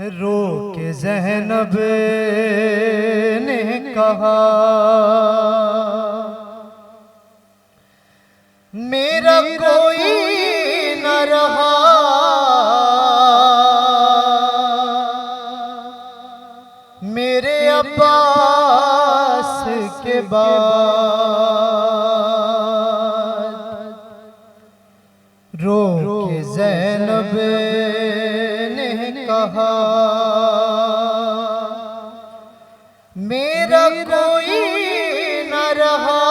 रो के ज़ैनब ने कहा मेरा कोई न रहा, मेरे अब्बास के बाद। रो के ज़ैनब ने कहा मेरा कोई न रहा,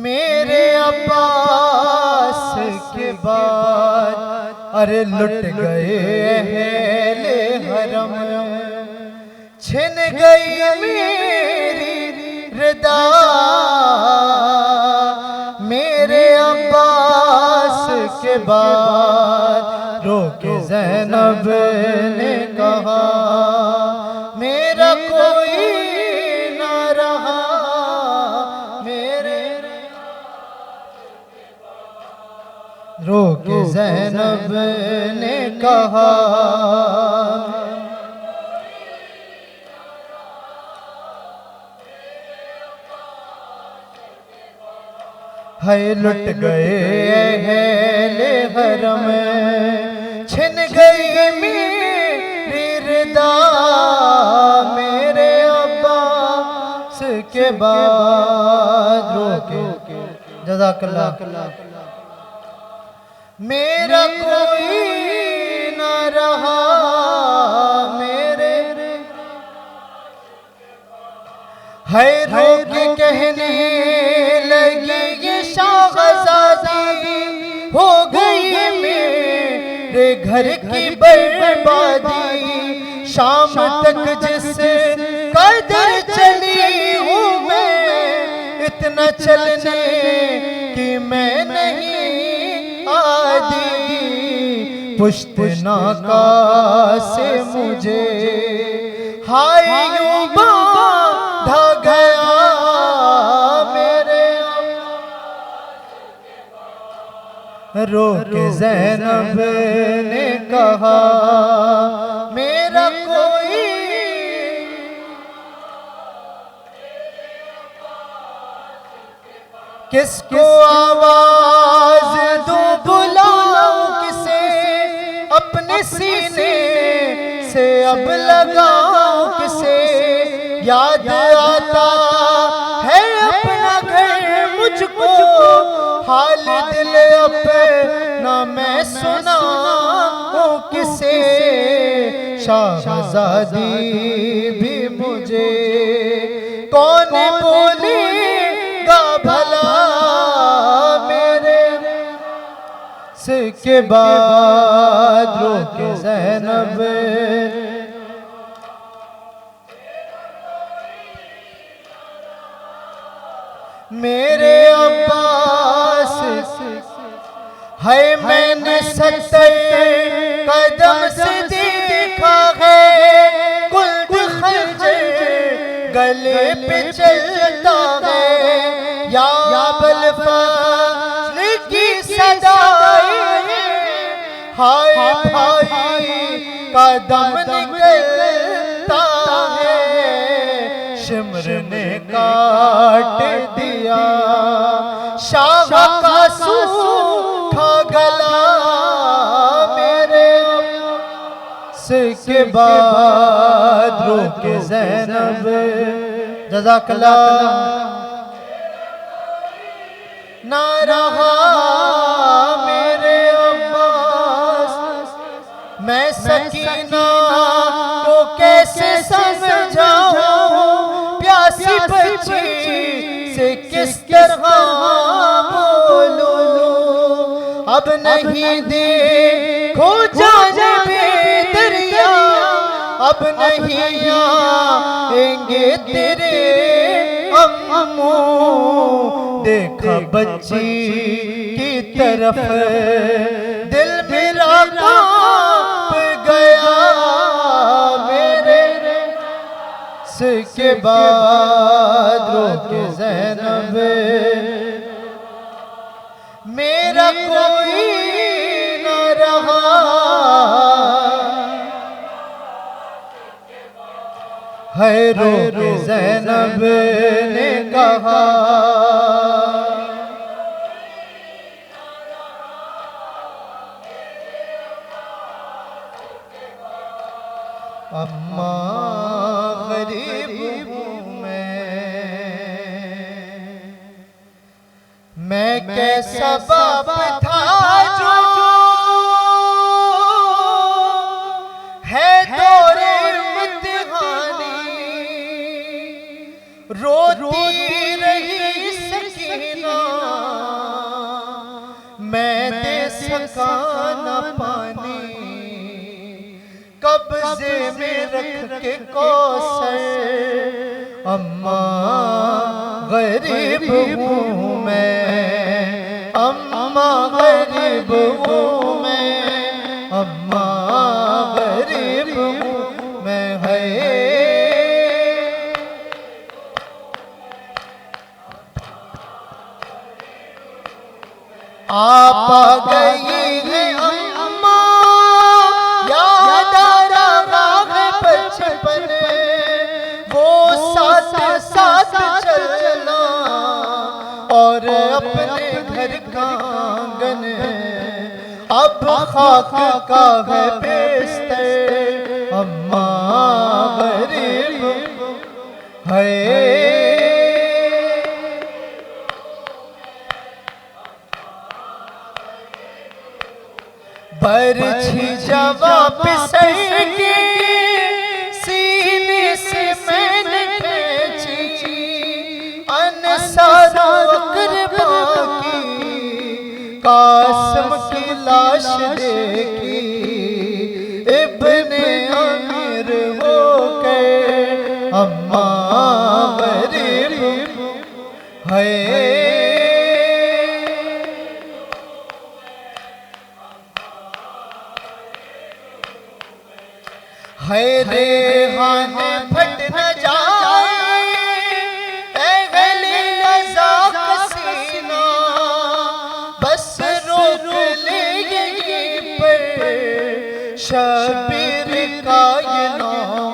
मेरे अब्बास के बाद। अरे लुट गए अहले हरम, छिन गई मेरी रिदा, मेरे अब्बास के बाद। रो के ज़ैनब ने कहा मेरा कोई न रहा, मेरे। रो के ज़ैनब ने कहा है लुट गए अहले हरम, छिन गई मेरी रिदा, मेरे अब्बास के बाद। रो के जज़ाकल्लाह। मेरा कोई न रहा, मेरे। है रो के कहने लगी ये शाहज़ादी हो गई मेरे घर की बर्बादी, शाम तक जिस कदर चली हूँ मैं, इतना चलने की मैं नहीं आदी। पुश्त नाका से मुझे हाय यूं बांधा गया, मेरे। रो के ज़ैनब ने कहा मेरा कोई। किसको आवाज दूं बुलाऊं किसे, अपने सीने से अब लगाऊं किसे। याद आता है अपना घर मुझको, हाल दिल अपना मैं सुनाऊं किसे। शाहज़ादी भी मुझे कौन बोलेगा भला, मेरे के बाद। रो के ज़ैनब मेरे अब्बास है, मैंने 70 कदम से देखा है, कुल्द खंजर गले पे चलता है। या अबुल फज़ल की सदाई हाय भाई का दम निकलता है। शिमर ने काट दिया शाह का सूखा गला, मेरे के बाद। रो के ज़ैनब जज़ाकल्लाह ना रहा, मेरे अब्बास। मैं सकीना को कैसे समझाऊं, प्यासी बच्ची से किस तरह बोलूं। अब नहीं देखो जाने बेदरिया, अब नहीं आएंगे तेरे अम्मू। देखा बच्ची की तरफ दिल मेरा कांप गया, मेरे के बाद। रो के ज़ैनब मेरा कोई न रहा, है रो के ज़ैनब ने कहा अम्मा गरीब हूँ मैं कैसा बाप था जो है दौरे इम्तिहानी रोती रही सकीना मैं दे सका न पानी कब्जे में रख के कौसर अम्मा गरीब हूँ मैं अम्मा गरीब हूँ मैं अम्मा गरीब हूँ मैं है आप आ गई है अम्मा याद आ रहा है बचपन वो साथ साथ चलना और अपने घर का आंगन अब खाक का है बिस्तर अम्मा गरीब है बरछी जवाब सही सीने से मैंने खींची अनसारा कुर्बान की कासिम की लाश देखी इब्ने अमीर हो गए अम्मा गरीब है रेहान फट न जाए गली नज़ाक सीना बस रोक ले यहीं पर शबीर का ये नाम